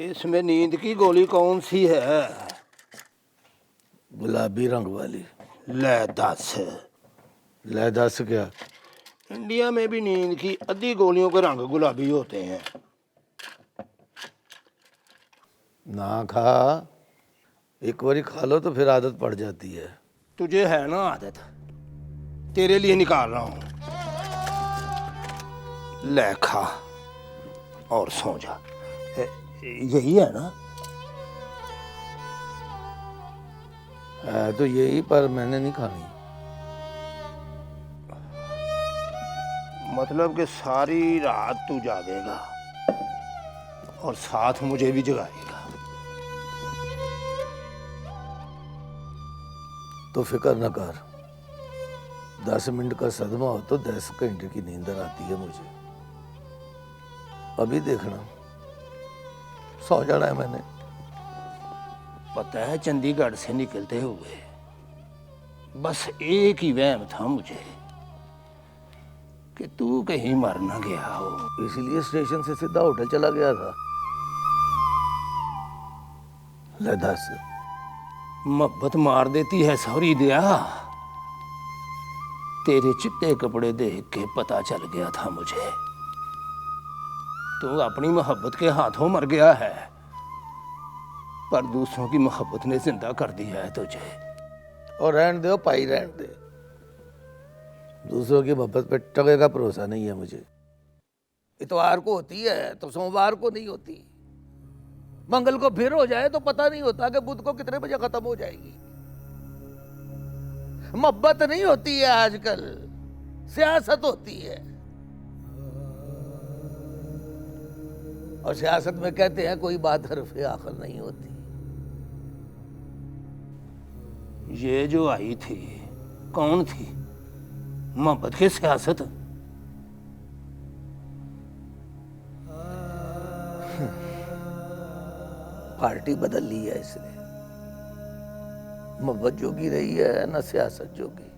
इसमें नींद की गोली कौन सी है? गुलाबी रंग वाली। ले दस। ले दस क्या? इंडिया में भी नींद की आधी गोलियों के रंग गुलाबी होते हैं। ना खा, एक बारी खा लो तो फिर आदत पड़ जाती है। तुझे है ना आदत, तेरे लिए निकाल रहा हूं। ले खा और सो जा। यही है ना? है तो यही, पर मैंने नहीं खानी। मतलब कि सारी रात तू जागेगा और साथ मुझे भी जगाएगा। तो फिक्र न कर, 10 मिनट का सदमा हो तो 10 घंटे की नींदर आती है मुझे। अभी देखना, सो जाना है मैंने। पता है, चंडीगढ़ से निकलते हुए बस एक ही वहम था मुझे कि तू कहीं मर ना गया हो। इसीलिए स्टेशन से सीधा होटल चला गया था। ले दस। मोहब्बत मार देती है सौरी दिया। तेरे चिट्टे कपड़े देख के पता चल गया था मुझे, तू अपनी मोहब्बत के हाथों मर गया है, पर दूसरों की मोहब्बत ने जिंदा कर दिया है तुझे। और रहन दे पाई, रहन दे। दूसरों की मोहब्बत पे टके का भरोसा नहीं है मुझे। इतवार को होती है तो सोमवार को नहीं होती। मंगल को फिर हो जाए तो पता नहीं होता कि बुध को कितने बजे खत्म हो जाएगी। मोहब्बत नहीं होती है आजकल, सियासत होती है। और सियासत में कहते हैं कोई बात हरफे आखिर नहीं होती। ये जो आई थी कौन थी? मोहब्बत की सियासत? पार्टी बदल ली है इसने। मोहब्बत जोगी रही है ना सियासत जोगी।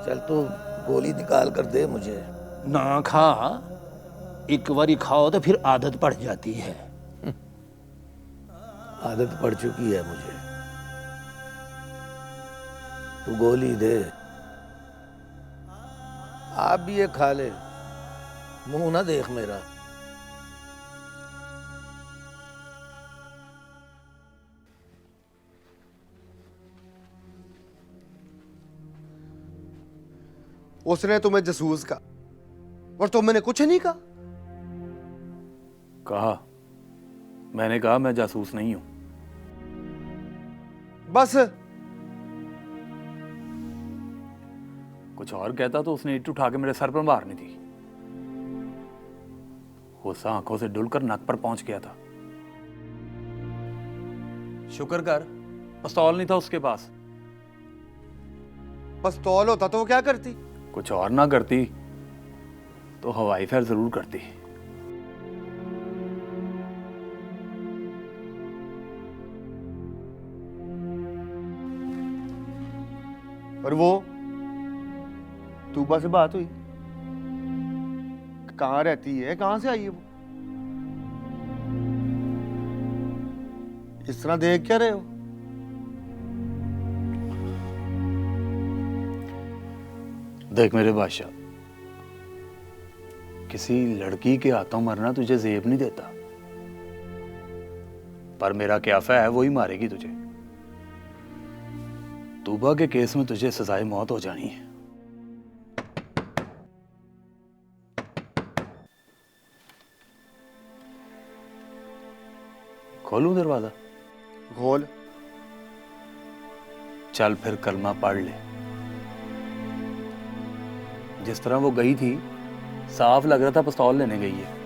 चल तू गोली निकाल कर दे मुझे। ना खा, एक बारी खाओ तो फिर आदत पड़ जाती है। आदत पड़ चुकी है मुझे। तू गोली दे। आप भी ये खा ले, मुंह ना देख मेरा। उसने तुम्हें जासूस कहा और तुमने कुछ नहीं कहा। कहा, मैंने कहा मैं जासूस नहीं हूं। बस कुछ और कहता तो उसने ईंट उठा के मेरे सर पर मारनी थी। गुस्सा आंखों से डुलकर नक पर पहुंच गया था। शुक्र कर पिस्तौल नहीं था उसके पास। पिस्तौल होता तो वो क्या करती? कुछ और ना करती तो हवाई फायर जरूर करती। और वो तूबा से बात हुई? कहां रहती है, कहां से आई है वो? इस तरह देख क्या रहे हो? देख मेरे बादशाह, किसी लड़की के हाथों मरना तुझे जेब नहीं देता, पर मेरा क्याफा है वही मारेगी तुझे। तूबा के केस में तुझे सजाए मौत हो जानी है। खोलूं दरवाजा? खोल। चल फिर कलमा पढ़ ले। जिस तरह वो गई थी साफ लग रहा था पिस्तौल लेने गई है।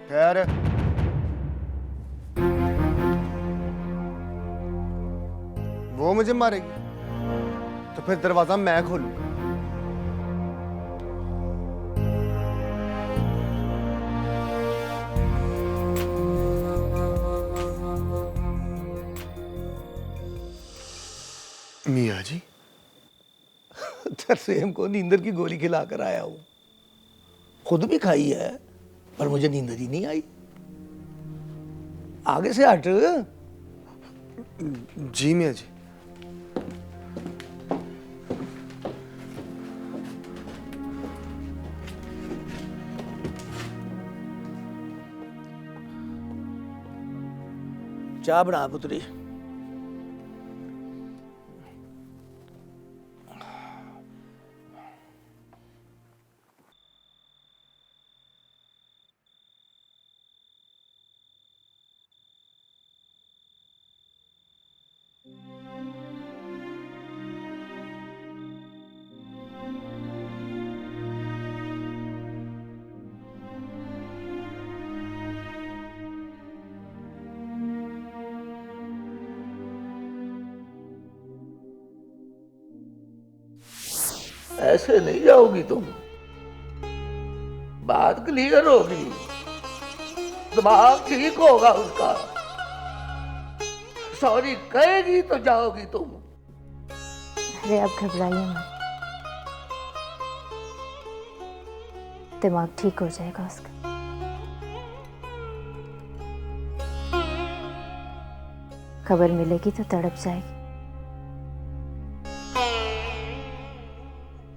खैर, वो मुझे मारेगी तो फिर दरवाजा मैं खोलूंगा। मियाँ जी तरसेम को नींदर की गोली खिलाकर आया हूं। खुद भी खाई है पर मुझे नींदर ही नहीं आई। आगे से हट। जी मियाँ जी। चाह बना पुत्री। ऐसे नहीं जाओगी तुम, बात क्लियर होगी, दिमाग ठीक होगा उसका। सॉरी कहेगी तो जाओगी तुम। अरे अब घबराइए मत, दिमाग ठीक हो जाएगा उसका। खबर मिलेगी तो तड़प जाएगी,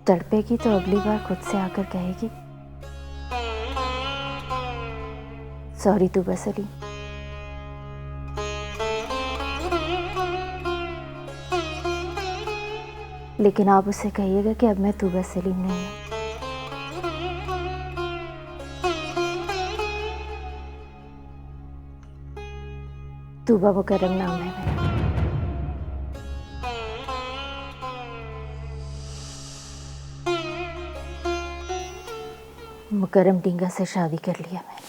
तड़पेगी तो अगली बार खुद से आकर कहेगी सॉरी तू बस अली। लेकिन आप उसे कहिएगा कि अब मैं तूबा सलीम नहीं हूं। तूबा मुकर्रम नाम है मेरा। मुकर्रम डींगा से शादी कर लिया मैंने।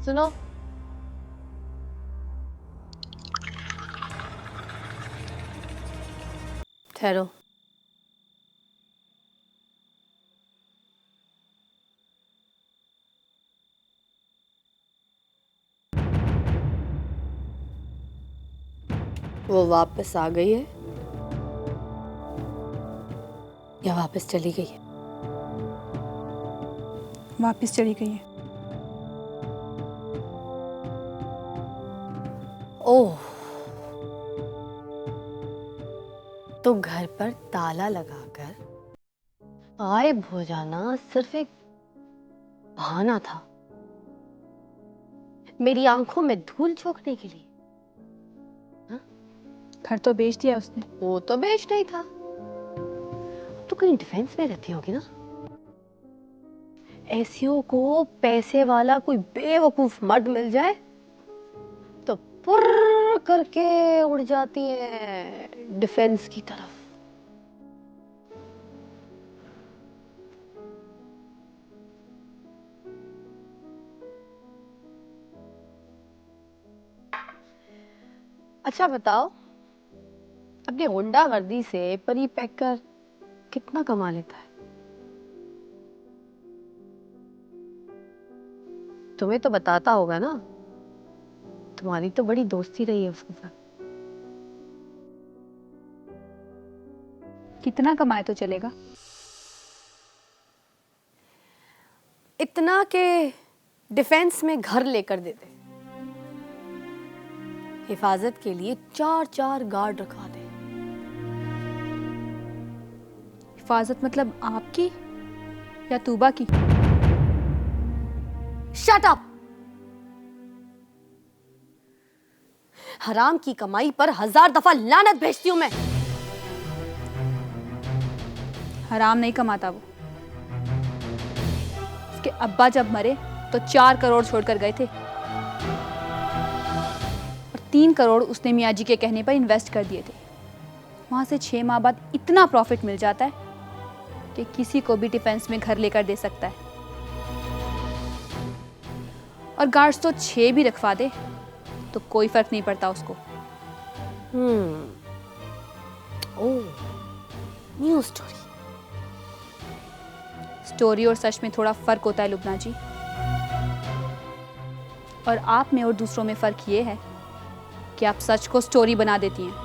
सुनो, ठहरो। वो वापस आ गई है या वापस चली गई है? वापस चली गई है। ओह, तो घर पर ताला लगाकर गायब हो जाना सिर्फ एक बहाना था मेरी आंखों में धूल झोंकने के लिए। घर तो बेच दिया उसने। वो तो बेच नहीं था, तो कहीं डिफेंस में रहती होगी ना। ऐसियों को पैसे वाला कोई बेवकूफ मर्द मिल जाए तो पुर्र करके उड़ जाती है डिफेंस की तरफ। अच्छा बताओ, अपनी होंडा वर्दी से परी पैकर कितना कमा लेता है? तुम्हें तो बताता होगा ना, तुम्हारी तो बड़ी दोस्ती रही है उसके साथ। कितना कमाए तो चलेगा? इतना के डिफेंस में घर लेकर देते, हिफाजत के लिए 4-4 गार्ड रखवा दे। हिफाजत मतलब आपकी या तूबा की? Shut up! हराम की कमाई पर 1000 दफा लानत भेजती हूं मैं। हराम नहीं कमाता वो। उसके अब्बा जब मरे तो 4 करोड़ छोड़कर गए थे और 3 करोड़ उसने मियाँ जी के कहने पर इन्वेस्ट कर दिए थे। वहां से 6 माह बाद इतना प्रॉफिट मिल जाता है कि किसी को भी डिफेंस में घर लेकर दे सकता है। और गार्ड्स तो 6 भी रखवा दे तो कोई फर्क नहीं पड़ता उसको। ओह, न्यू स्टोरी। स्टोरी और सच में थोड़ा फर्क होता है लुबना जी, और आप में और दूसरों में फर्क ये है कि आप सच को स्टोरी बना देती हैं।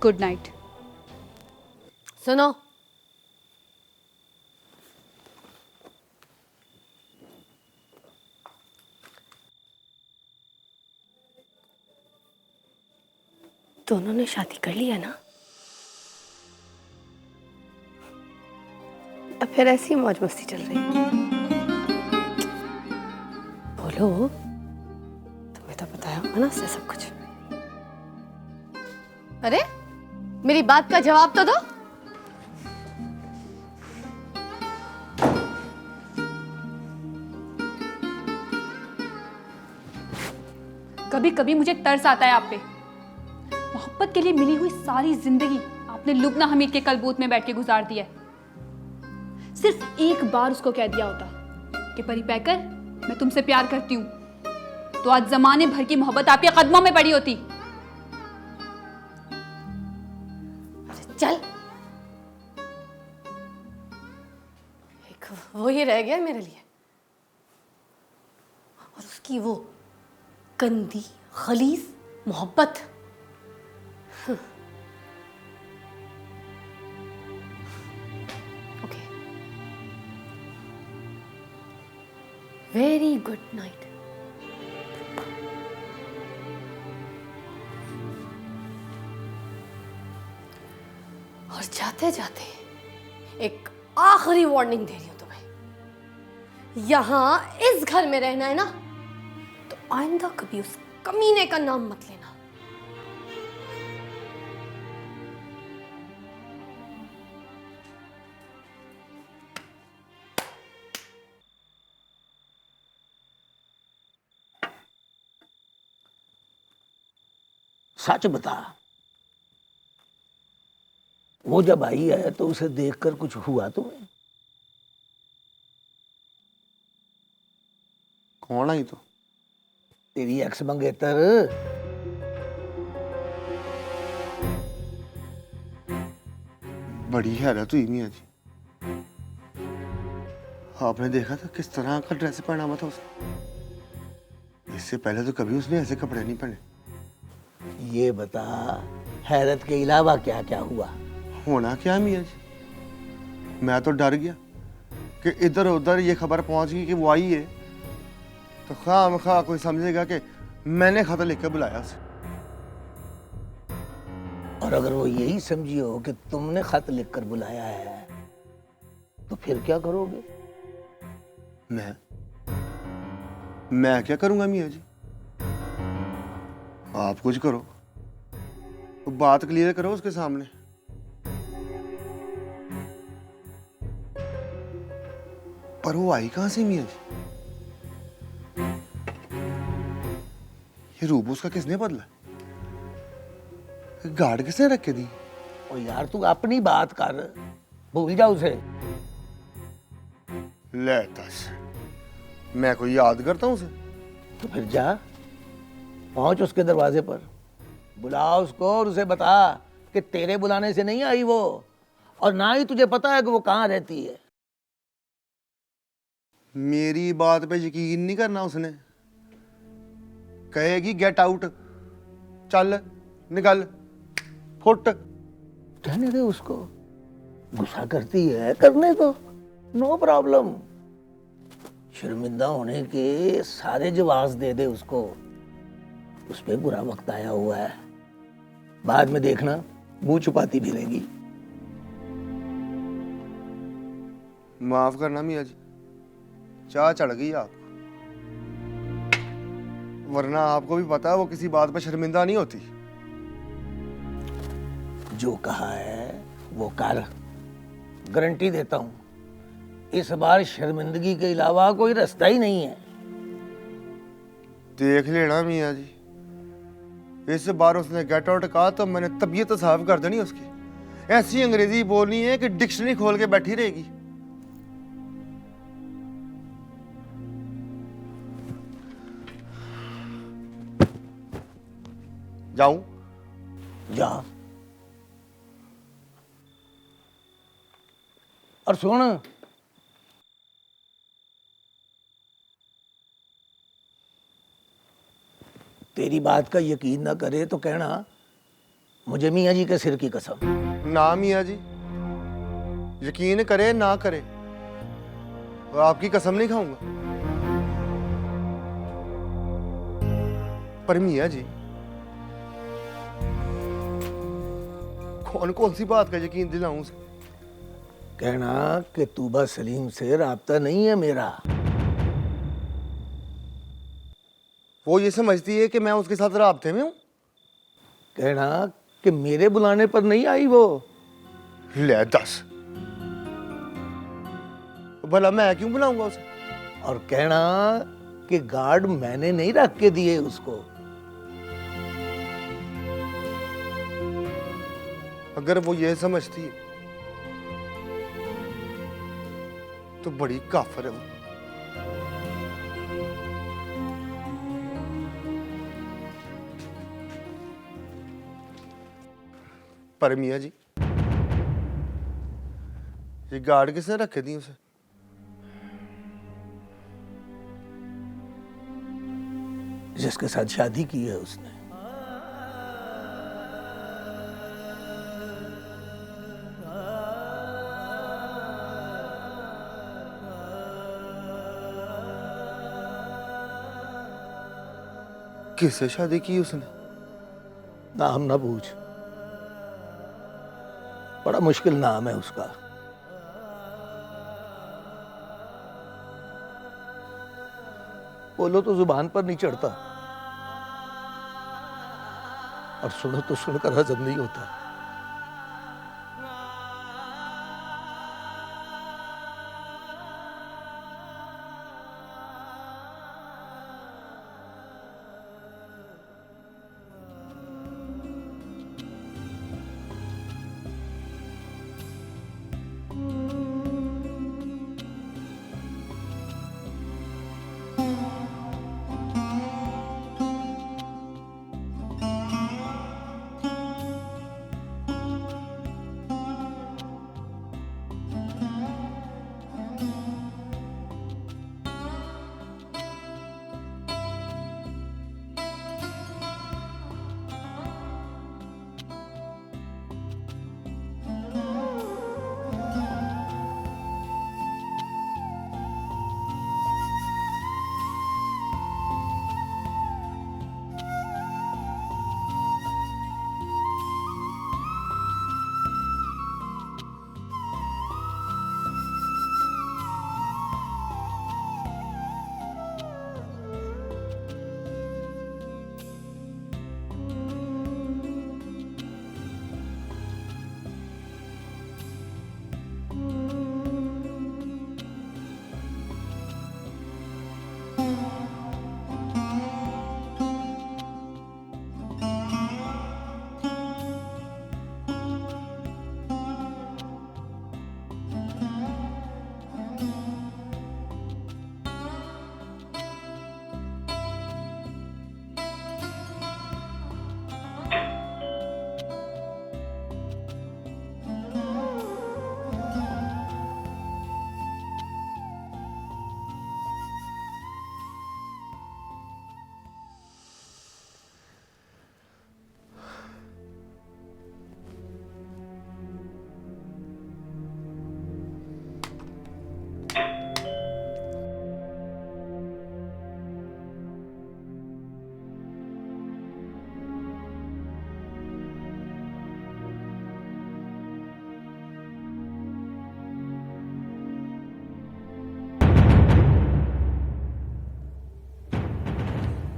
Good night. सुनो, दोनों ने शादी कर लिया ना? अब फिर ऐसी मौज मस्ती चल रही है? बोलो, तुम्हें तो बताया होगा ना उससे सब कुछ। अरे मेरी बात का जवाब तो दो। कभी कभी मुझे तरस आता है आप पे। मोहब्बत के लिए मिली हुई सारी जिंदगी आपने लुबना हमीद के कलबूत में बैठ के गुजार दी है। सिर्फ एक बार उसको कह दिया होता कि परी पैकर मैं तुमसे प्यार करती हूं, तो आज जमाने भर की मोहब्बत आपके कदमों में पड़ी होती। चल, एक वो ही रह गया मेरे लिए, और उसकी वो गंदी खलीस मोहब्बत। Okay, very good night. और जाते जाते एक आखिरी वार्निंग दे रही हूं तुम्हें, यहां इस घर में रहना है ना तो आइंदा कभी उस कमीने का नाम मत लेना। सच बता, वो जब आई है तो उसे देखकर कुछ हुआ तुम्हें? कौन आई तो? तेरी एक्स मंगेतर। बड़ी हैरत हुई मियाँ जी। आपने देखा था किस तरह का ड्रेस पहना हुआ था उसने? इससे पहले तो कभी उसने ऐसे कपड़े नहीं पहने। ये बता, हैरत के अलावा क्या क्या हुआ? होना क्या मियाँ जी, मैं तो डर गया कि इधर उधर ये खबर पहुंच गई कि वो आई है तो खामखा कोई समझेगा कि मैंने खत लिखकर बुलाया उसे। और अगर वो यही समझी हो कि तुमने खत लिखकर बुलाया है तो फिर क्या करोगे? मैं क्या करूंगा मियाँ जी? आप कुछ करो, तो बात क्लियर करो उसके सामने। पर वो आई कहां से मियाँ जी? ये रूप उसका किसने बदला? गार्ड किसने रख के दी? और यार तू अपनी बात कर, भूल जा उसे। ले तस, मैं कोई याद करता हूं उसे? तो फिर जा, पहुंच उसके दरवाजे पर, बुला उसको और उसे बता कि तेरे बुलाने से नहीं आई वो, और ना ही तुझे पता है कि वो कहां रहती है। मेरी बात पे यकीन नहीं करना उसने। कहेगी गेट आउट, चल निकल, फुट। कहने दे उसको, गुस्सा करती है, करने दो, नो प्रॉब्लम। शर्मिंदा होने के सारे जवाब दे दे उसको। उस पे बुरा वक्त आया हुआ है, बाद में देखना मुंह छुपाती फिरेगी। माफ करना मियाँ जी, चाह चढ़ गई आपको, वरना आपको भी पता है वो किसी बात पर शर्मिंदा नहीं होती। जो कहा है वो कर, गारंटी देता हूं इस बार शर्मिंदगी के अलावा कोई रास्ता ही नहीं है। देख लेना मियाँ जी, इस बार उसने गेट आउट कहा तो मैंने तबीयत साफ कर देनी उसकी। ऐसी अंग्रेजी बोलनी है कि डिक्शनरी खोल के बैठी रहेगी। जाऊं? जा। और सुन, तेरी बात का यकीन ना करे तो कहना मुझे मियाँ जी के सिर की कसम। ना मियाँ जी, यकीन करे ना करे, और आपकी कसम नहीं खाऊंगा। पर मियाँ जी, कौन कौन सी बात का यकीन दिलाऊं उसे? कहना कि तूबा सलीम से राब्ता नहीं है मेरा। वो ये समझती है कि मैं उसके साथ राब्ते में हूं। कहना कि मेरे बुलाने पर नहीं आई वो। ले दस, भला मैं क्यों बुलाऊंगा उसे? और कहना कि गार्ड मैंने नहीं रख के दिए उसको। अगर वो ये समझती है तो बड़ी काफिर है वो। पर मियाँ जी, ये गार्ड किसने रखे दी उसे? जिसके साथ शादी की है उसने। किससे शादी की उसने? नाम ना पूछ, बड़ा मुश्किल नाम है उसका। बोलो तो जुबान पर नहीं चढ़ता, और सुनो तो सुनकर हजम नहीं होता।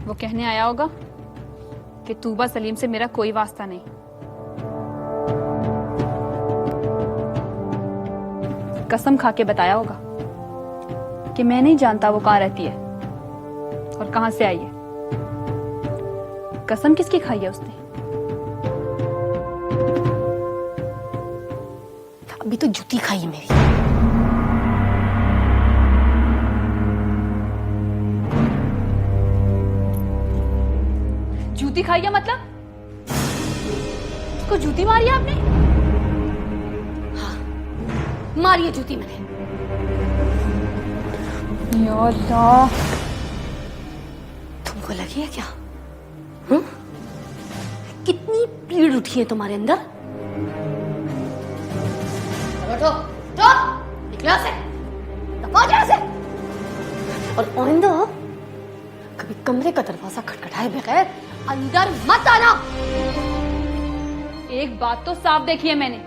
वो कहने आया होगा कि तूबा सलीम से मेरा कोई वास्ता नहीं। कसम खा के बताया होगा कि मैं नहीं जानता वो कहाँ रहती है और कहाँ से आई है। कसम किसकी खाई है उसने? अभी तो जूती खाई है मेरी। जूती खाई है मतलब? उसको जूती मारी आपने? हाँ, मारी है जूती मैंने। या अल्लाह, तुमको लगी है क्या? हुँ? कितनी पीड़ उठी है तुम्हारे अंदर? बैठो, उठो, निकलो यहाँ से, दफा हो जाओ यहाँ से। और आइंदा कभी कमरे का दरवाजा खटखटाए बगैर अंदर मत आना। एक बात तो साफ देखी है मैंने,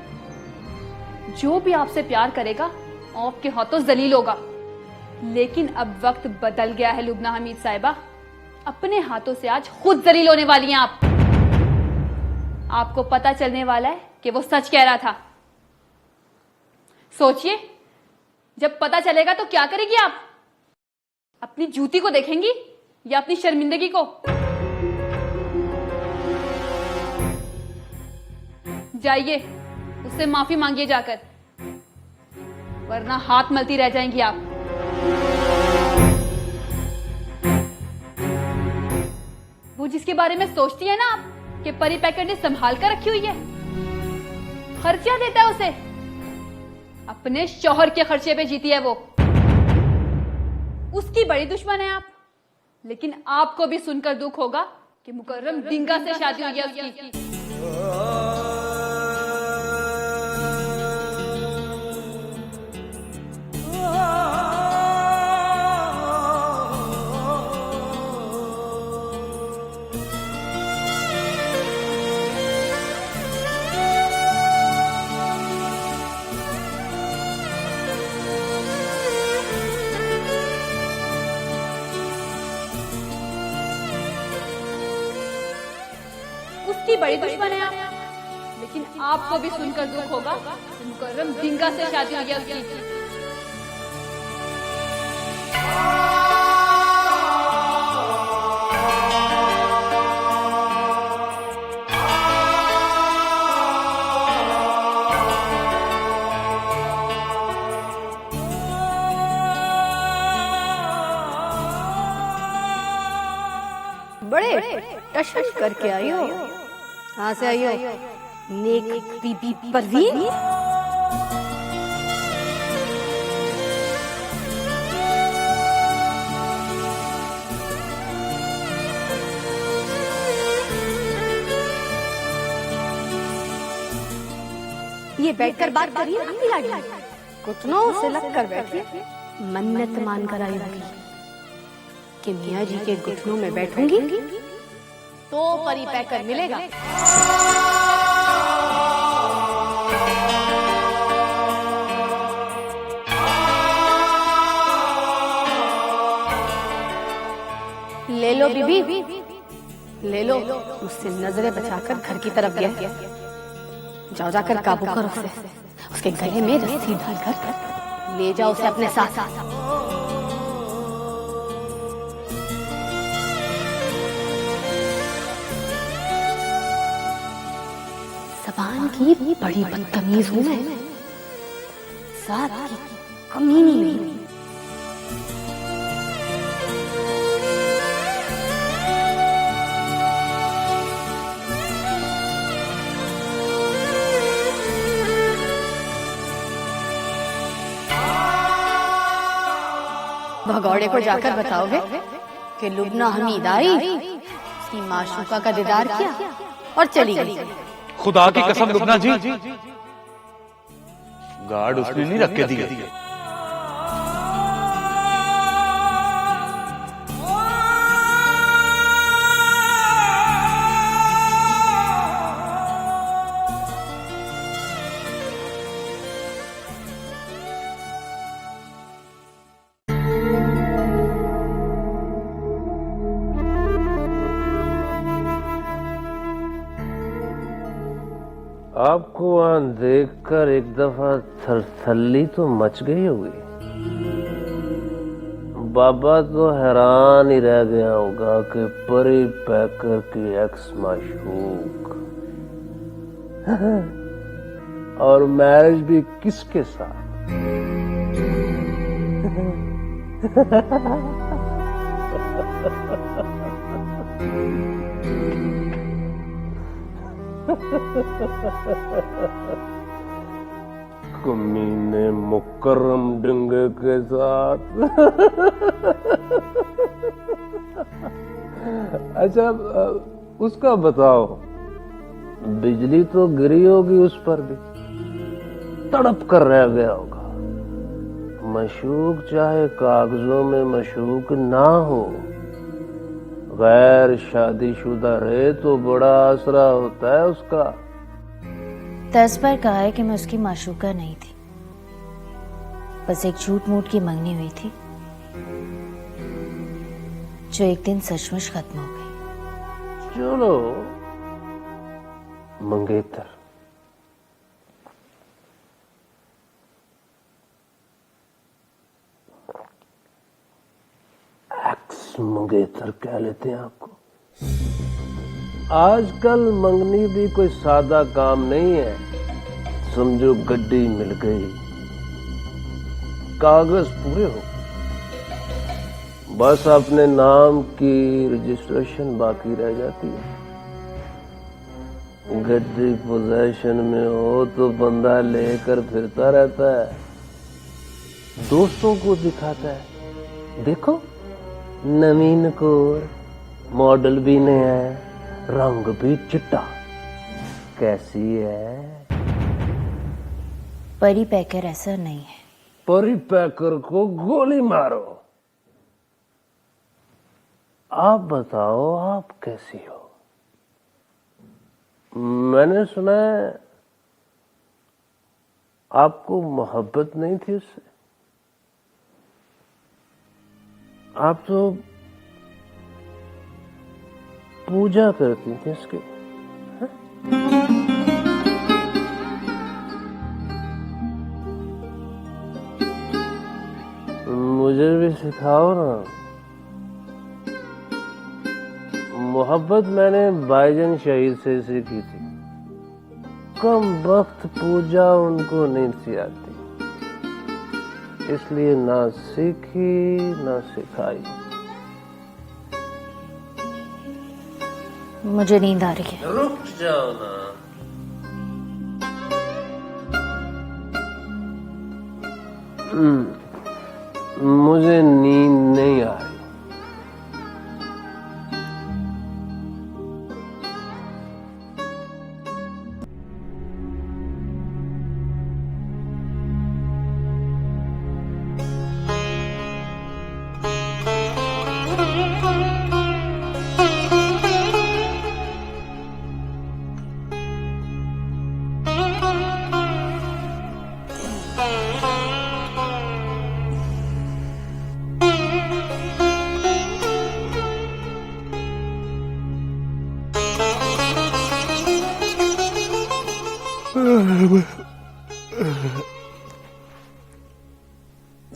जो भी आपसे प्यार करेगा आपके हाथों जलील होगा। लेकिन अब वक्त बदल गया है लुबना हमीद साहिबा, अपने हाथों से आज खुद जलील होने वाली हैं आप। आपको पता चलने वाला है कि वो सच कह रहा था। सोचिए, जब पता चलेगा तो क्या करेगी आप? अपनी जूती को देखेंगी या अपनी शर्मिंदगी को? जाइए, उससे माफी मांगिए जाकर, वरना हाथ मलती रह जाएंगी आप। वो जिसके बारे में सोचती है ना आप कि परी पैकेट ने संभाल कर रखी हुई है, खर्चा देता है उसे, अपने शौहर के खर्चे पे जीती है वो। उसकी बड़ी दुश्मन है आप। लेकिन आपको भी सुनकर दुख होगा कि मुकर्रम डिंगा से शादी हुई है उसकी। उसकी बड़ी दुश्मन है आप। लेकिन आपको भी सुनकर दुख होगा कि मुकर्रम डिंगा से शादी हुई है उसकी। बड़े टशन करके आई हो। कहाँ से आई हो? नेक बीबी परवीन? ये बैठकर बात करिए ना अपनी लाडली। घुटनों से लग कर बैठिए, मन्नत मान कर आई होगी कि मियाँ जी के घुटनों में बैठूंगी तो परी पैकर मिलेगा। ले लो बीबी, ले लो। मुझसे नजरें बचाकर घर की तरफ गया। जाओ जाकर काबू करो उसे, उसके गले में रस्सी डालकर ले जाओ उसे अपने साथ। जबान की बड़ी बदतमीज हूं मैं, साथ की कमीनी नहीं। भगौड़े को जाकर बताओगे कि लुबना हमीद आई, उसकी माशूका का दीदार किया और चली गई। खुदा की कसम लुबना जी, गार्ड उसने नहीं रख के दिया। आपको वहां देखकर एक दफा थरथल्ली तो मच गई होगी। बाबा तो हैरान ही रह गया होगा कि परी पैकर की एक्स माशूक और मैरिज भी किसके साथ। कमीने मुकर्रम डिंगे के साथ। अच्छा, उसका बताओ, बिजली तो गिरी होगी उस पर भी, तड़प कर रह गया होगा। मशूक चाहे कागजों में मशूक ना हो, गैर शादीशुदा रहे तो बड़ा आसरा होता है उसका। तर्ज पर कहा है कि मैं उसकी माशूका नहीं थी, बस एक झूठ मूठ की मंगनी हुई थी जो एक दिन सचमुच खत्म हो गई। चलो मंगेतर, एक्स मंगेतर कह लेते हैं आपको। आजकल मंगनी भी कोई सादा काम नहीं है। समझो गड्डी मिल गई, कागज पूरे हो, बस अपने नाम की रजिस्ट्रेशन बाकी रह जाती है। गड्डी पोजेशन में हो तो बंदा लेकर फिरता रहता है, दोस्तों को दिखाता है, देखो नवीन कोर, मॉडल भी नया है, रंग भी चिट्टा, कैसी है। परी पैकर ऐसा नहीं है। परी पैकर को गोली मारो। आप बताओ, आप कैसी हो? मैंने सुना है आपको मोहब्बत नहीं थी उससे। आप तो पूजा करती थी उसकी। मुझे भी सिखाओ ना। मोहब्बत मैंने भाईजान शहीद से सीखी थी। कम वक्त पूजा उनको नहीं सी आती, इसलिए ना सीखी ना सिखाई। मुझे नींद आ रही है। रुक जाओ ना। मुझे नींद नहीं आ रही।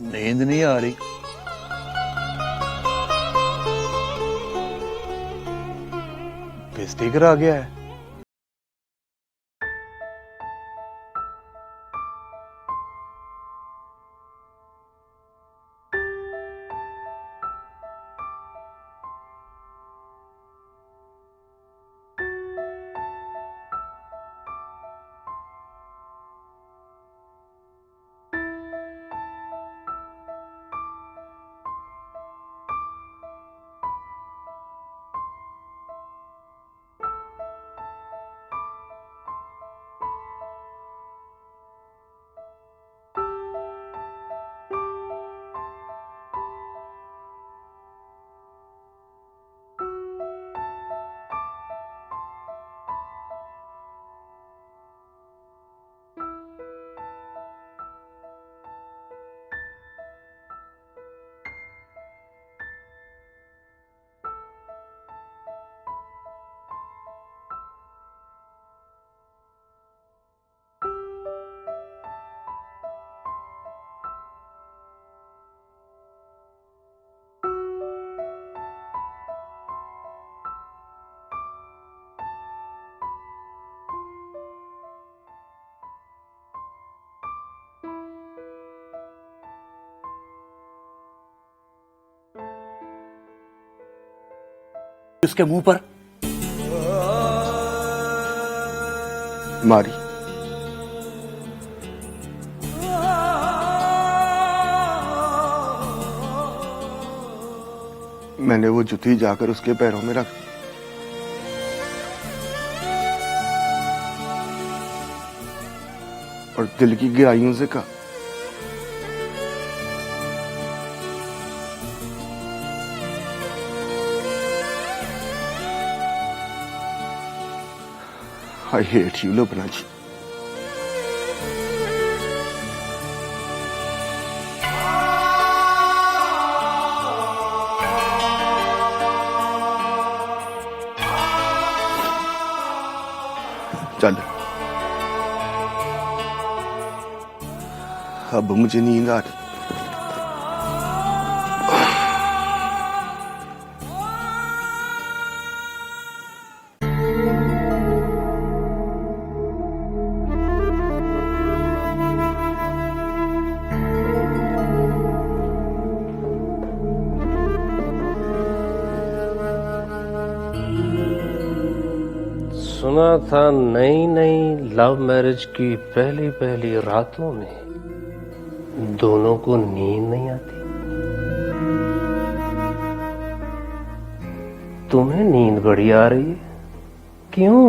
नींद नहीं आ रही। स्पीकर आ गया है। उसके मुंह पर मारी। मैंने वो जूती जाकर उसके पैरों में रख दी। और दिल की गहराइयों से कहा, I hate you, लुबना जी। चल, अब मुझे नींद आ रही। सुना था नई नई लव मैरिज की पहली पहली रातों में दोनों को नींद नहीं आती। तुम्हें नींद बड़ी आ रही है, क्यों?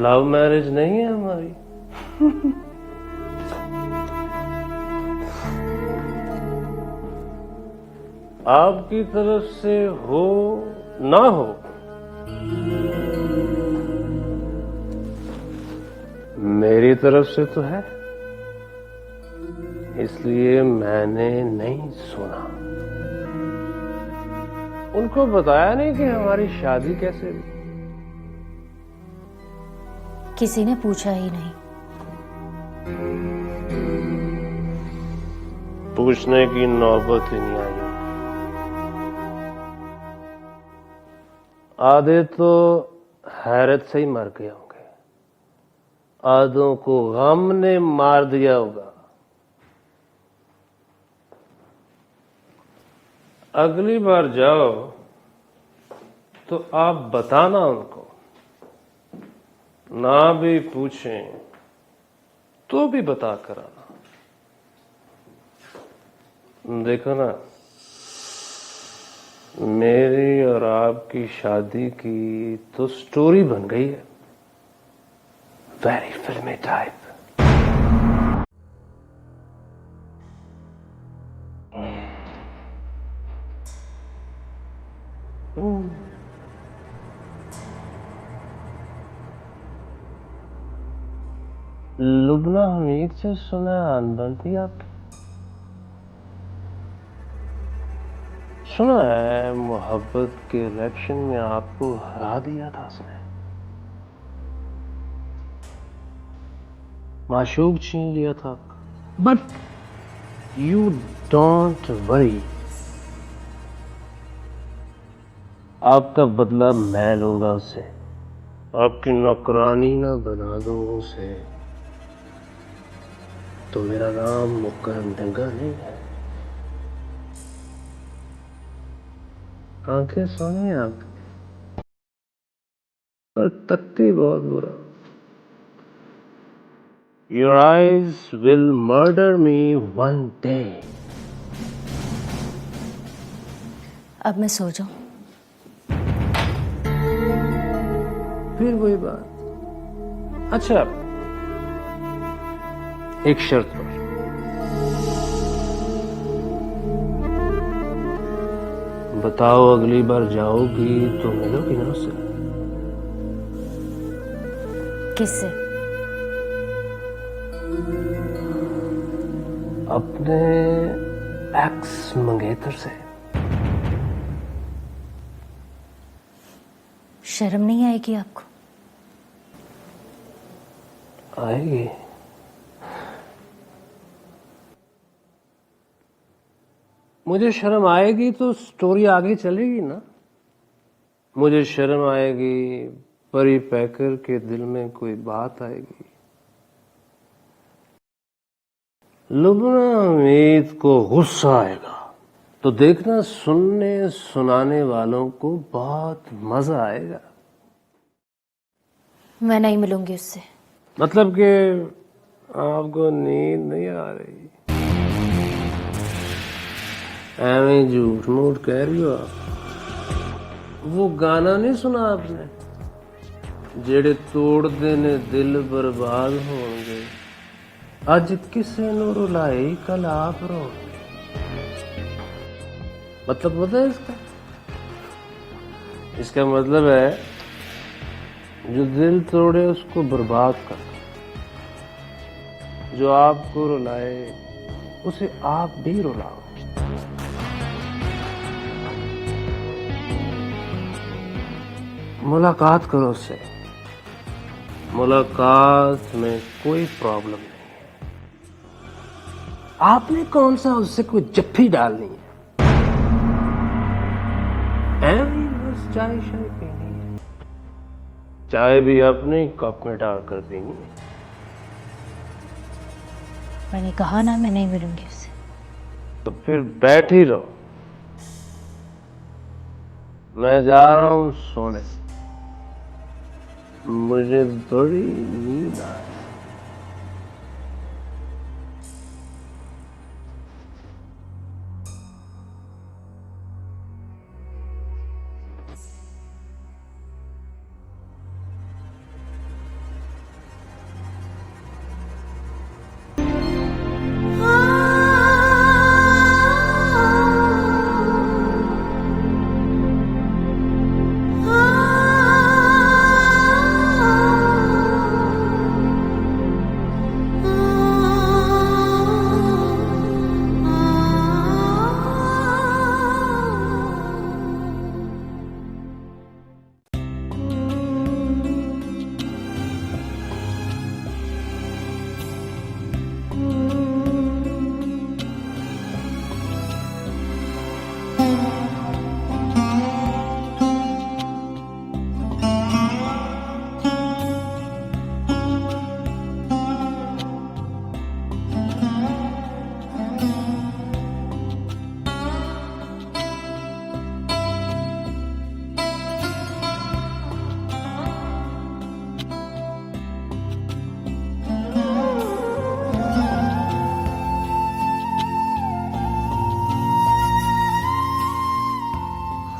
लव मैरिज नहीं है हमारी। आपकी तरफ से हो ना हो, मेरी तरफ से तो है, इसलिए मैंने नहीं सुना। उनको बताया नहीं कि हमारी शादी कैसे हुई। किसी ने पूछा ही नहीं। पूछने की नौबत ही नहीं आई। आधे तो हैरत से ही मर गए होंगे, आधों को गम ने मार दिया होगा। अगली बार जाओ तो आप बताना उनको, ना भी पूछें तो भी बता कर आना। देखो ना, मेरी और आपकी शादी की तो स्टोरी बन गई है, वेरी फिल्मी टाइप। लुबना हमीद से सुना अनबन थी आपकी। सुना है मोहब्बत के इलेक्शन में आपको हरा दिया था उसने, माशूक छीन लिया था। बट यू डोंट वरी, आपका बदला मैं लूंगा उसे। आपकी नौकरानी ना बना दो उसे तो मेरा नाम मुकरम डंगा नहीं है। आंखें सोनी आप, पर तकती बहुत बुरा। Your eyes will murder me one day. अब मैं सो जाऊं? फिर वही बात। अच्छा, एक शर्त पर। बताओ, अगली बार जाओगी तो मिलोगी ना उससे? किससे? अपने एक्स मंगेतर से। शर्म नहीं आएगी आपको? आएगी। मुझे शर्म आएगी तो स्टोरी आगे चलेगी ना। मुझे शर्म आएगी, परी पैकर के दिल में कोई बात आएगी, लुबना हमीद को गुस्सा आएगा तो देखना सुनने सुनाने वालों को बहुत मजा आएगा। मैं नहीं मिलूंगी उससे। मतलब कि आपको नींद नहीं आ रही? एवं झूठ मूठ कह रही हो आप। वो गाना नहीं सुना आपने, जेड़े तोड़ते ने दिल बर्बाद होंगे, अज किसे नु रुलाई कल आप रोंगे। मतलब पता है इसका? इसका मतलब है जो दिल तोड़े उसको बर्बाद कर दो, जो आपको रुलाए उसे आप भी रुलाओ। मुलाकात करो उससे, मुलाकात में कोई प्रॉब्लम नहीं है। आपने कौन सा उससे कोई जफ्फी डालनी है? बस चाय शाय पीनी है, चाय भी अपने कप में डाल कर देनी है। मैंने कहा ना मैं नहीं मिलूंगी उससे। तो फिर बैठ ही रहो, मैं जा रहा हूं सोने, मुझे बड़ी नींद आ रही।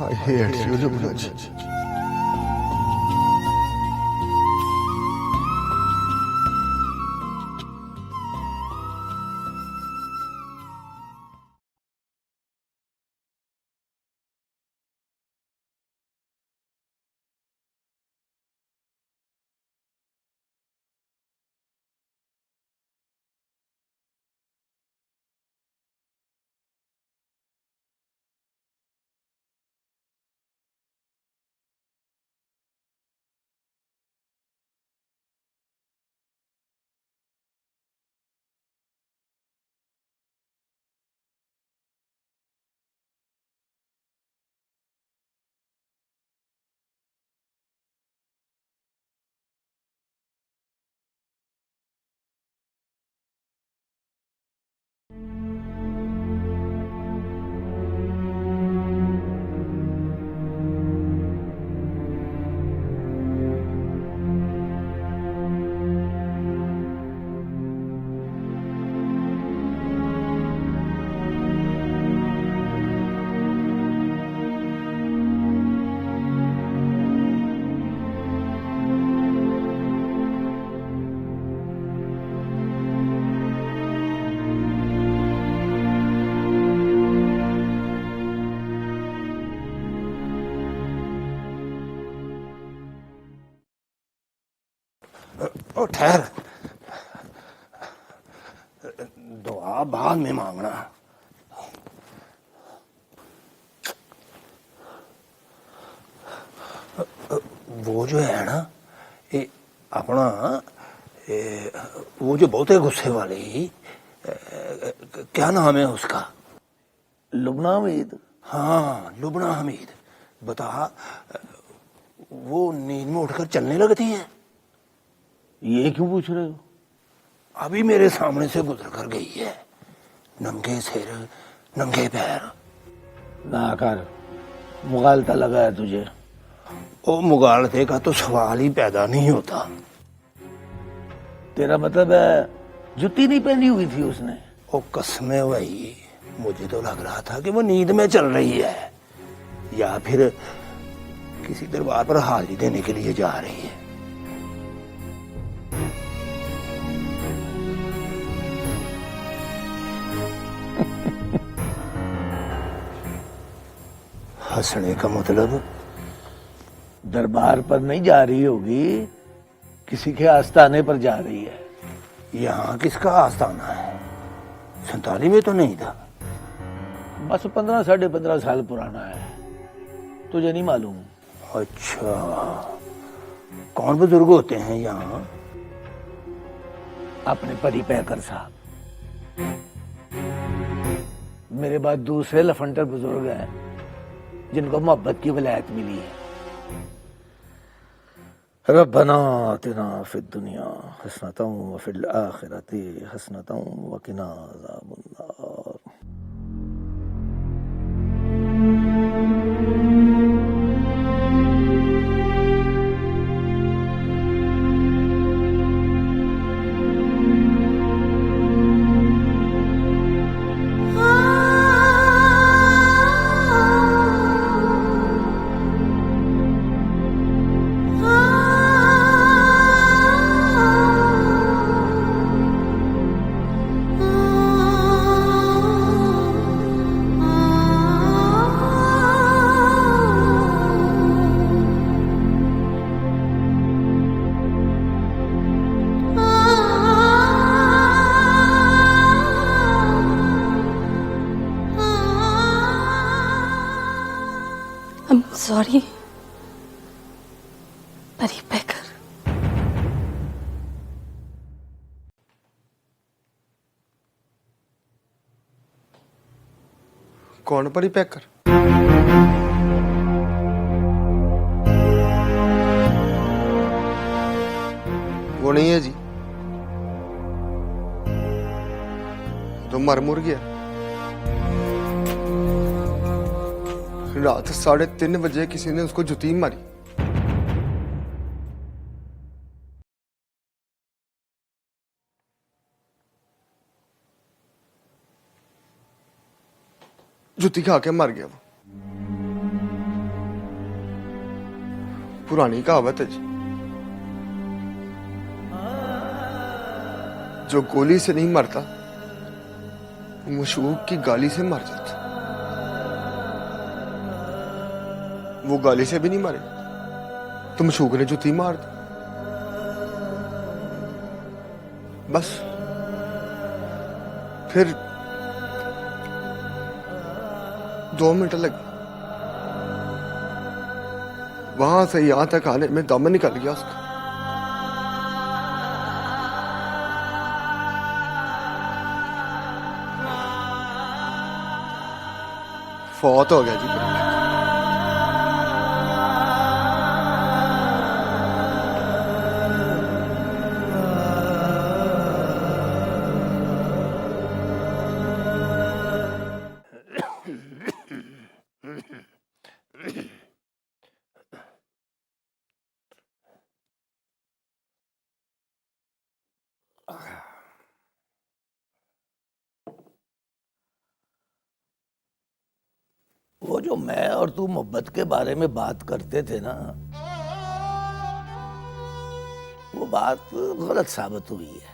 I hate you, Lubna ji. ओ ठहर, दुआ बाद में मांगना। वो जो है ना ये अपना वो जो बहुत है गुस्से वाली, क्या नाम है उसका? लुबना हमीद। हाँ लुबना हमीद। बता, वो नींद में उठकर चलने लगती है। ये क्यों पूछ रहे हो? अभी मेरे सामने से गुजर कर गई है, नंगे सिर नंगे पैर। ना कर, मुगालता लगा है तुझे। ओ मुगालते का तो सवाल ही पैदा नहीं होता। तेरा मतलब है जुत्ती नहीं पहनी हुई थी उसने? ओ कसमें भाई, मुझे तो लग रहा था कि वो नींद में चल रही है या फिर किसी दरबार पर हाजिरी देने के लिए जा रही है। हंसने का मतलब? दरबार पर नहीं जा रही होगी, किसी के आस्थाने पर जा रही है। यहाँ किसका आस्थाना है? 47 में तो नहीं था। बस 15 साढ़े 15 साल पुराना है, तुझे नहीं मालूम? अच्छा, कौन बुजुर्ग होते हैं यहाँ? अपने परी पैकर साहब। मेरे बाद दूसरे लफंटर बुजुर्ग हैं जिनको मोहब्बत की वलायत मिली है। रब्बना आतिना फिद दुनिया हसनतम व फिल आखिरति हसनतम व किना अज़ाबन्नार। सॉरी परी पैकर। कौन परी पैकर? वो नहीं है जी, तो मर मुर गया। रात 3:30 बजे किसी ने उसको जुती मारी। जुती खा के मर गया वो। पुरानी कहावत है जी, जो गोली से नहीं मरता मशूक की गाली से मर जाता। वो गाली से भी नहीं मरे तो मशूक ने जुती मार दी। बस फिर 2 मिनट लगे, वहां से यहां तक आने में दम निकल गया उसका। फौत हो गया जी। वो जो मैं और तू मोहब्बत के बारे में बात करते थे ना, वो बात गलत साबित हुई है।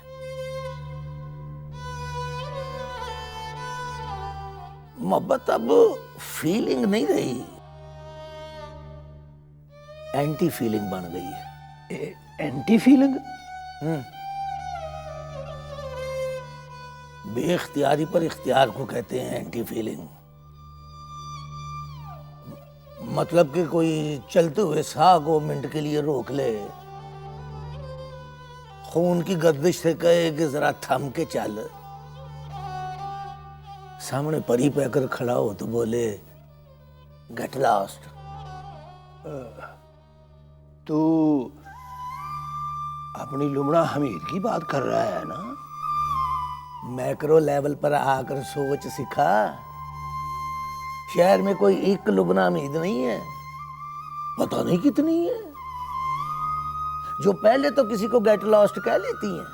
मोहब्बत अब फीलिंग नहीं रही, एंटी फीलिंग बन गई है। Anti feeling? बेइख्तियारी पर इख्तियार को कहते हैं एंटी फीलिंग। मतलब कि कोई चलते हुए साह को मिनट के लिए रोक ले, खून की गर्दिश से कहे कि जरा थम के चल। सामने परी पैकर खड़ा हो तो बोले गेट लॉस्ट। तू अपनी लुमड़ा हमीद की बात कर रहा है ना? मैक्रो लेवल पर आकर सोच सिखा। शहर में कोई एक लुबना उम्मीद नहीं है, पता नहीं कितनी है, जो पहले तो किसी को गेट लॉस्ट कह लेती हैं,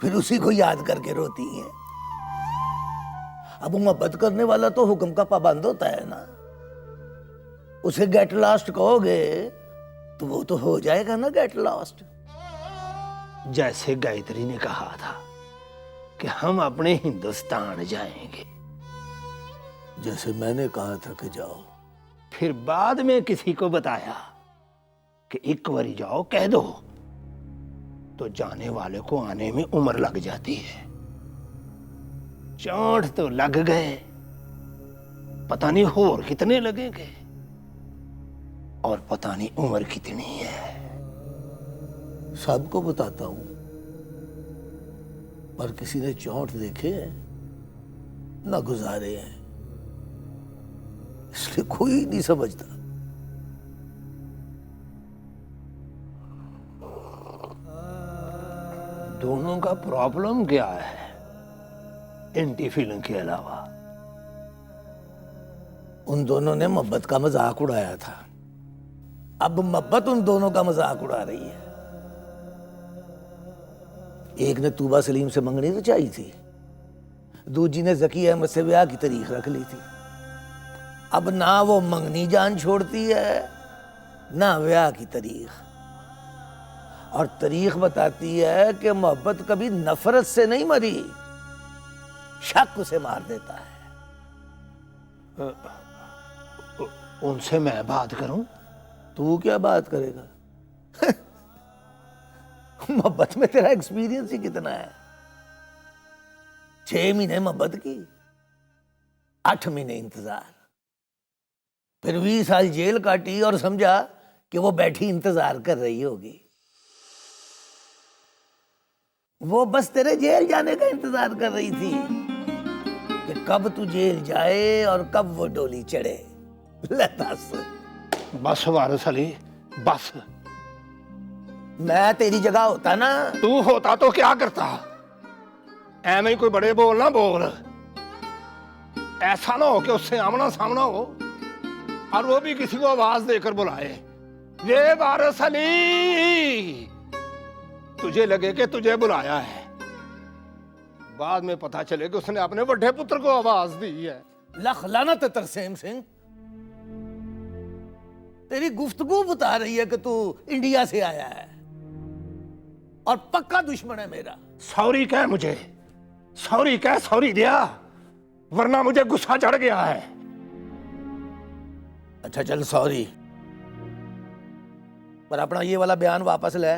फिर उसी को याद करके रोती हैं। अब मोहब्बत करने वाला तो हुक्म का पाबंद होता है ना, उसे गेट लॉस्ट कहोगे तो वो तो हो जाएगा ना गेट लॉस्ट। जैसे गायत्री ने कहा था कि हम अपने हिंदुस्तान जाएंगे, जैसे मैंने कहा था कि जाओ, फिर बाद में किसी को बताया कि एक बारी जाओ कह दो, तो जाने वाले को आने में उम्र लग जाती है। चोट तो लग गए, पता नहीं और कितने लगेंगे, और पता नहीं उम्र कितनी है। सबको बताता हूं, पर किसी ने चोट देखे ना गुजारे हैं, इसलिए कोई नहीं समझता। दोनों का प्रॉब्लम क्या है एंटी फीलिंग के अलावा? उन दोनों ने मोहब्बत का मजाक उड़ाया था, अब मोहब्बत उन दोनों का मजाक उड़ा रही है। एक ने तूबा सलीम से मंगनी रचाई थी, दूजी ने जकी अहमद से ब्याह की तारीख रख ली थी। अब ना वो मंगनी जान छोड़ती है ना ब्याह की तारीख, और तारीख बताती है कि मोहब्बत कभी नफरत से नहीं मरी, शक उसे मार देता है। उनसे मैं बात करूं? तू क्या बात करेगा? मोहब्बत में तेरा एक्सपीरियंस ही कितना है? 6 महीने मोहब्बत की, 8 महीने इंतजार, फिर 20 साल जेल काटी और समझा कि वो बैठी इंतजार कर रही होगी। वो बस तेरे जेल जाने का इंतजार कर रही थी कि कब तू जेल जाए और कब वो डोली चढ़े। ले दस। बस वारिस अली बस। मैं तेरी जगह होता ना, तू होता तो क्या करता? ऐਵੇਂ ही कोई बड़े बोल ना बोल, ऐसा ना हो कि उससे आमना सामना हो और वो भी किसी को आवाज देकर बुलाए, ये वारिस अली, तुझे लगे कि तुझे बुलाया है, बाद में पता चले कि उसने अपने बड़े पुत्र को आवाज दी है। लख लानत है तरसेम सिंह, तेरी गुफ्तगू बता रही है कि तू इंडिया से आया है और पक्का दुश्मन है मेरा। सॉरी कह मुझे, सॉरी कह, सॉरी दिया, वरना मुझे गुस्सा चढ़ गया है। अच्छा चल सॉरी, पर अपना ये वाला बयान वापस ले,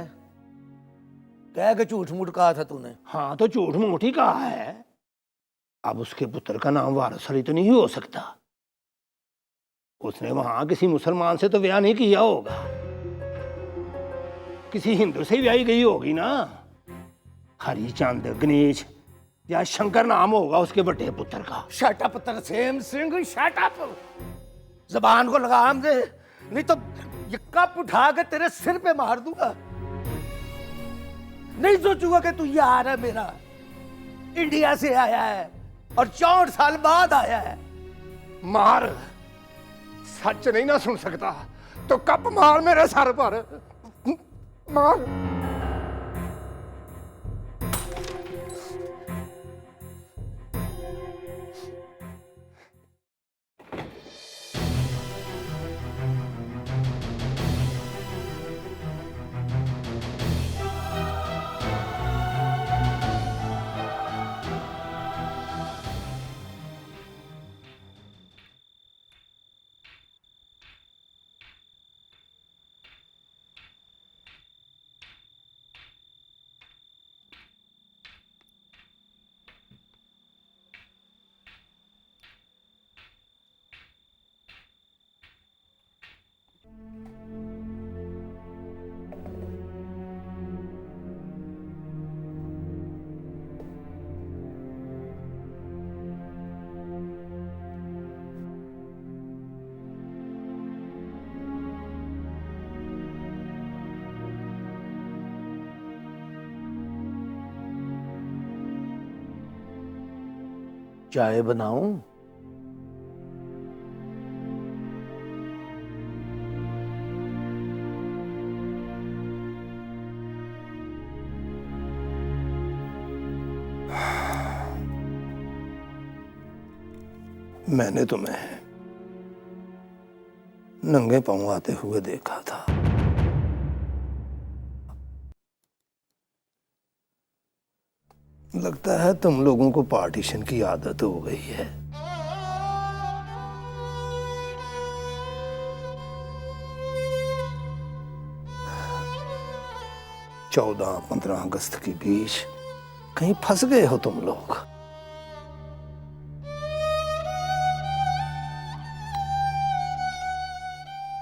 कह के झूठ मूठ कहा था तूने। हाँ तो झूठ मूठ ही कहा है, अब उसके पुत्र का नाम वारिस अली तो नहीं हो सकता, उसने वहां किसी मुसलमान से तो ब्याह नहीं किया होगा, किसी हिंदू से ब्याही गई होगी ना, हरिचंद, गणेश या शंकर नाम होगा उसके बड़े पुत्र का। Shut up Tarsem Singh, shut up, जबान को लगाम दे, नहीं तो ये कप उठा के तेरे सिर पे मार दूंगा। नहीं सोचूंगा कि तू यार है मेरा, इंडिया से आया है और 64 साल बाद आया है। मार, सच नहीं ना सुन सकता तो कप मार मेरे सर पर, मार। चाय बनाऊं? मैंने तुम्हें नंगे पांव आते हुए देखा था। लगता है तुम लोगों को पार्टीशन की आदत हो गई है। चौदह 15 अगस्त के बीच कहीं फंस गए हो तुम लोग।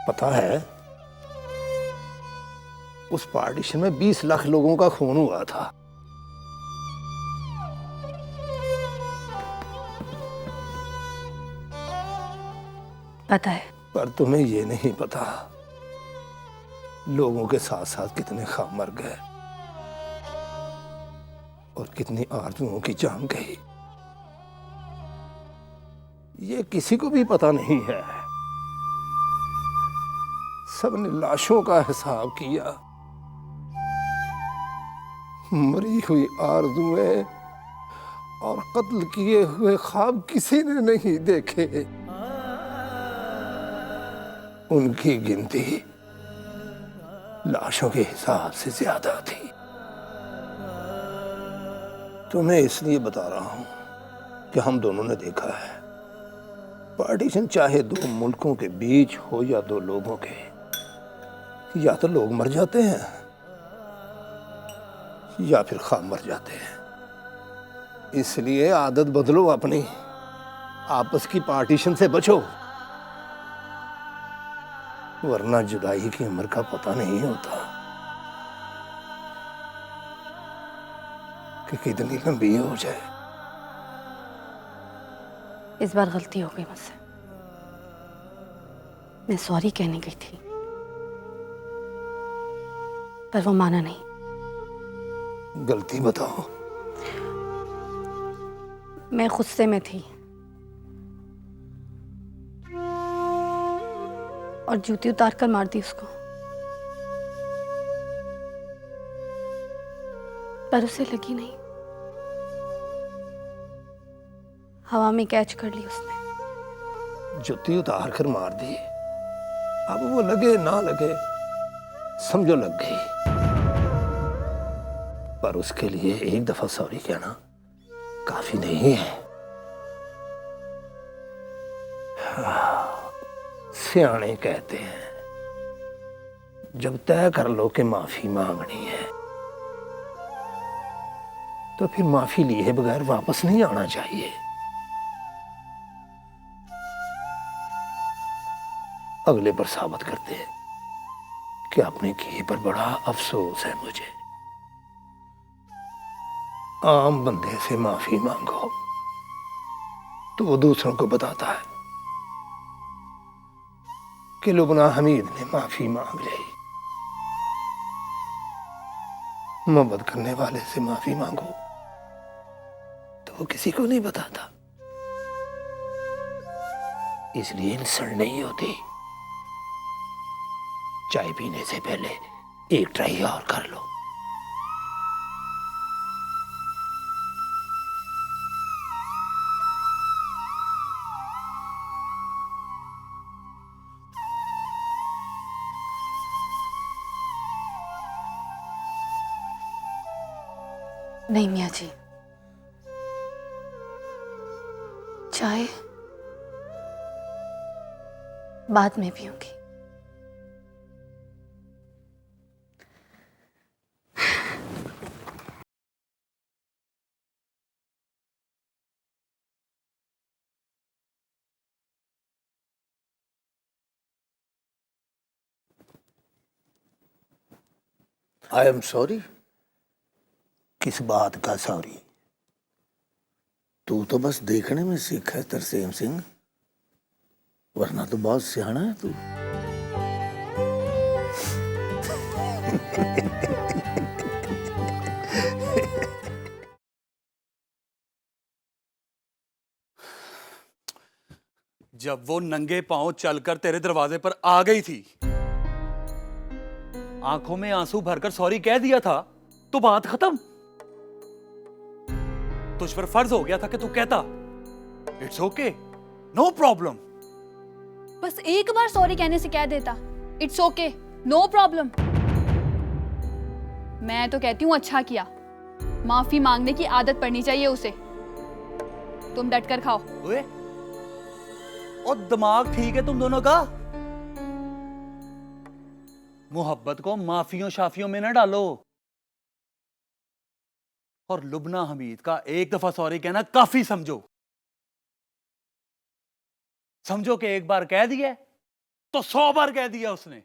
पता है, उस पार्टीशन में 20 लाख लोगों का खून हुआ था। पता है। पर तुम्हें ये नहीं पता लोगों के साथ साथ कितने ख्वाब मर गए और कितनी आरज़ुओं की जान गई। ये किसी को भी पता नहीं है। सबने लाशों का हिसाब किया, मरी हुई आरज़ुएं और कत्ल किए हुए ख्वाब किसी ने नहीं देखे। उनकी गिनती लाशों के हिसाब से ज्यादा थी। तुम्हें इसलिए बता रहा हूं कि हम दोनों ने देखा है, पार्टीशन चाहे दो मुल्कों के बीच हो या दो लोगों के, या तो लोग मर जाते हैं या फिर ख्वाब मर जाते हैं। इसलिए आदत बदलो अपनी, आपस की पार्टीशन से बचो, वरना जुदाई की उम्र का पता नहीं होता कि कितनी लंबी हो जाए। इस बार गलती हो गई मुझसे। मैं सॉरी कहने गई थी, पर वो माना नहीं। गलती बताओ। मैं गुस्से में थी और जूती उतार कर मार दी उसको, पर उसे लगी नहीं। हवा में कैच कर ली उसने। जुत्ती उतार कर मार दी, अब वो लगे ना लगे समझो लग गई। पर उसके लिए एक दफा सॉरी कहना काफी नहीं है। सियाने कहते हैं, जब तय कर लो कि माफी मांगनी है तो फिर माफी लिए बगैर वापस नहीं आना चाहिए। अगले पर साबित करते हैं कि अपने किए पर बड़ा अफसोस है मुझे। आम बंदे से माफी मांगो तो वो दूसरों को बताता है कि लुबना हमीद ने माफी मांग ली। मोहब्बत करने वाले से माफी मांगो तो वो किसी को नहीं बताता। इसलिए इंसल्ट नहीं होती। चाय पीने से पहले एक ट्राई और कर लो। नहीं मियाँ जी, चाय बाद में पीऊंगी। I am sorry. किस बात का सॉरी? तू तो बस देखने में सीखा है तरसेम सिंह, वरना तो बहुत सियाना है तू। जब वो नंगे पांव चलकर तेरे दरवाजे पर आ गई थी, आंखों में आंसू भरकर सॉरी कह दिया था, तो बात खत्म। तुझ पर फर्ज हो गया था कि तू कहता इट्स ओके, नो प्रॉब्लम। बस एक बार सॉरी कहने से कह देता इट्स ओके, नो प्रॉब्लम। मैं तो कहती हूं अच्छा किया, माफी मांगने की आदत पड़नी चाहिए उसे। तुम डट कर खाओ। ओए, और दिमाग ठीक है तुम दोनों का? मोहब्बत को माफियों शाफियों में ना डालो। और लुबना हमीद का एक दफा सॉरी कहना काफी समझो। समझो कि एक बार कह दिया तो 100 बार कह दिया उसने।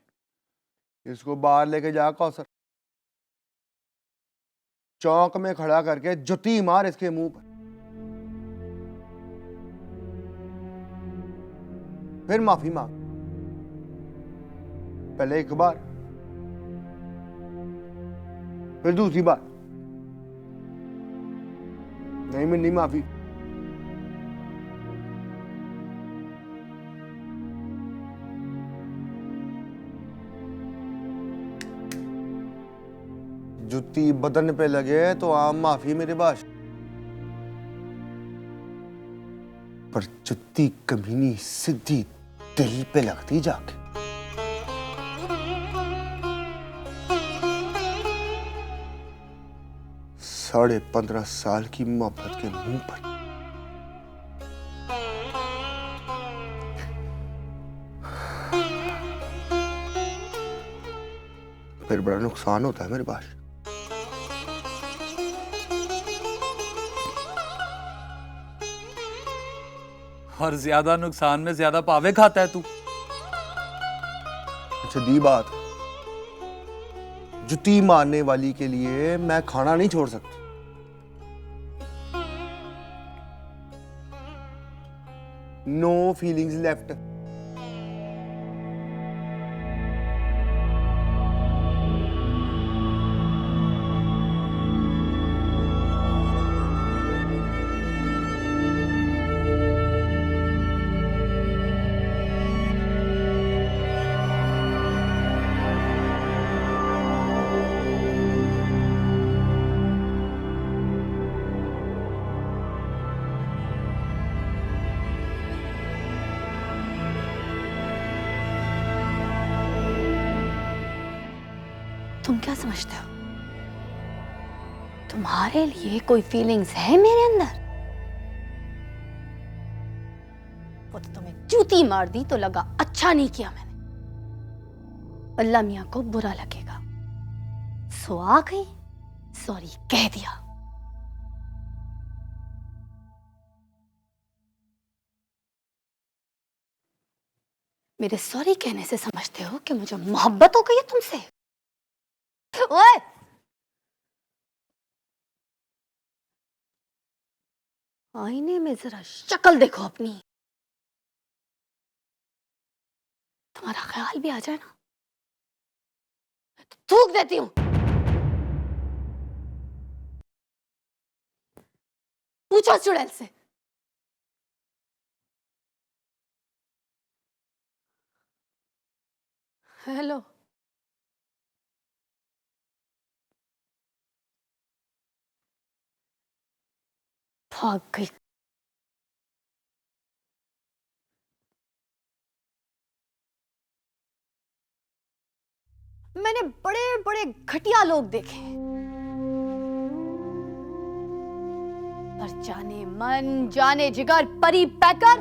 इसको बाहर लेके जा कौसर, चौक में खड़ा करके जुती मार इसके मुंह पर, फिर माफी मांग। पहले एक बार, फिर दूसरी बार। नहीं मिलनी माफी। जुत्ती बदन पे लगे तो आम माफी मेरे पास, पर जुत्ती कमीनी सीधी दिल पे लगती जाके। 15.5 साल की मोहब्बत के मुंह पर फिर बड़ा नुकसान होता है मेरे पास। और ज्यादा नुकसान में ज्यादा पावे खाता है तू। अच्छा दी बात, जुती मारने वाली के लिए मैं खाना नहीं छोड़ सकती। No feelings left. तुम क्या समझते हो? तुम्हारे लिए कोई फीलिंग्स है मेरे अंदर? वो तो तुम्हें जूती मार दी तो लगा अच्छा नहीं किया मैंने, अल्लाह मियां को बुरा लगेगा, सो आ गई, सॉरी कह दिया। मेरे सॉरी कहने से समझते हो कि मुझे मोहब्बत हो गई है तुमसे? ओए! आईने में जरा शक्ल देखो अपनी, तुम्हारा ख्याल भी आ जाए ना तो थूक देती हूं। पूछो चुड़ैल से। हेलो, भाग गई। मैंने बड़े बड़े घटिया लोग देखे, पर जाने मन जाने जिगर परी पैकर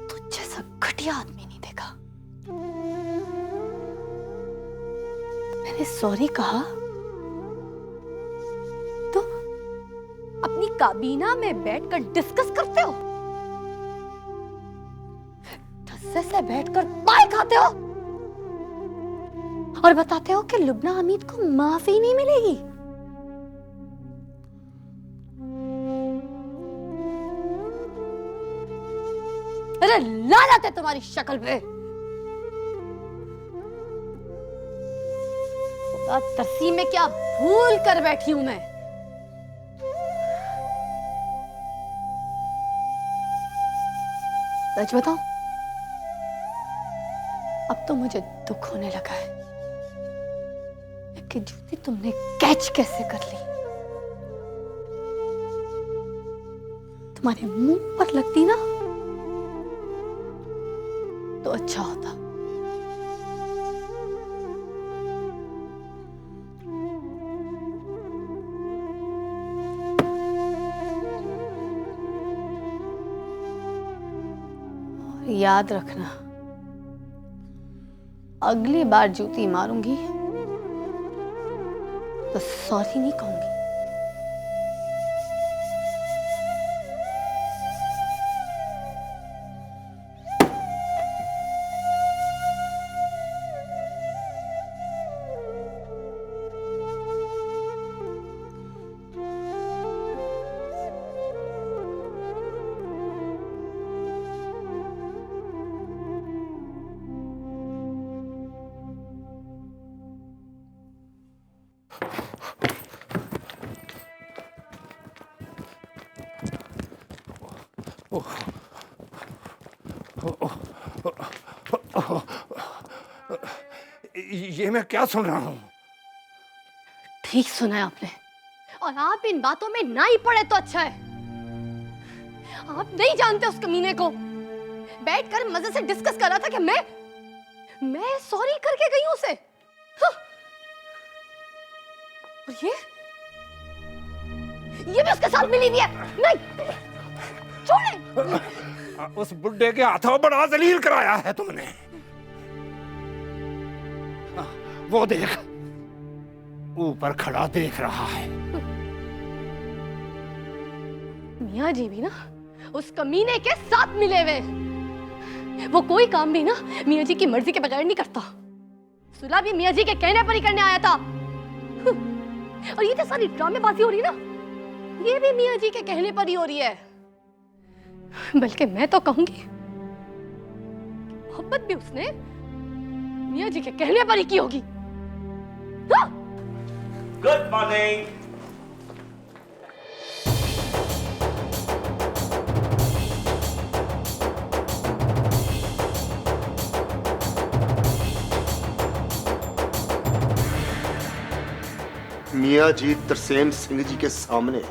तुझ जैसा घटिया आदमी नहीं देखा। मैंने सॉरी कहा तो अपनी काबीना में बैठकर डिस्कस करते हो, धस्से से बैठकर पाए खाते हो और बताते हो कि लुबना हमीद को माफी नहीं मिलेगी। अरे लानत है तुम्हारी शक्ल पे। खुदा तरसी में क्या भूल कर बैठी हूं मैं। सच बताऊं, अब तो मुझे दुख होने लगा है कि जूती तुमने कैच कैसे कर ली। तुम्हारे मुंह पर लगती ना तो अच्छा होता। और याद रखना, अगली बार जूती मारूंगी तो सॉरी नहीं कहूंगी। ये मैं क्या सुन रहा हूं? ठीक सुना है आपने, और आप इन बातों में ना ही पड़े तो अच्छा है। आप नहीं जानते उस कमीने को। बैठकर मजे से डिस्कस कर रहा था कि मैं सॉरी करके गई हूं उसे। हाँ। और ये भी उसके साथ मिली हुई है। नहीं, छोड़े। उस बुड्ढे के हाथों बड़ा जलील कराया है तुमने। वो देख, ऊपर खड़ा देख रहा है। मियाँ जी भी ना उस कमीने के साथ मिले हुए। वो कोई काम भी ना मियाँ जी की मर्जी के बगैर नहीं करता। सुलह भी मियाँ जी के कहने पर ही करने आया था। और ये तो सारी ड्रामेबाजी हो रही ना, ये भी मियाँ जी के कहने पर ही हो रही है। बल्कि मैं तो कहूंगी मोहब्बत भी उसने मियाँ जी के कहने पर ही की होगी। Good morning. मियाँ जी तरसेम सिंह जी के सामने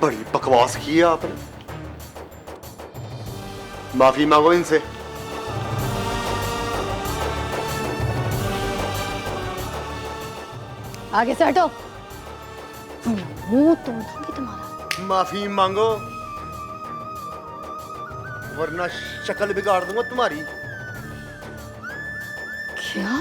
बड़ी बकवास की है आपने। माफी मांगो इनसे। आगे से हटो, मुंह तोड़ दूंगी तुम्हारा। माफी मांगो वरना शक्ल बिगाड़ दूंगा तुम्हारी। क्या?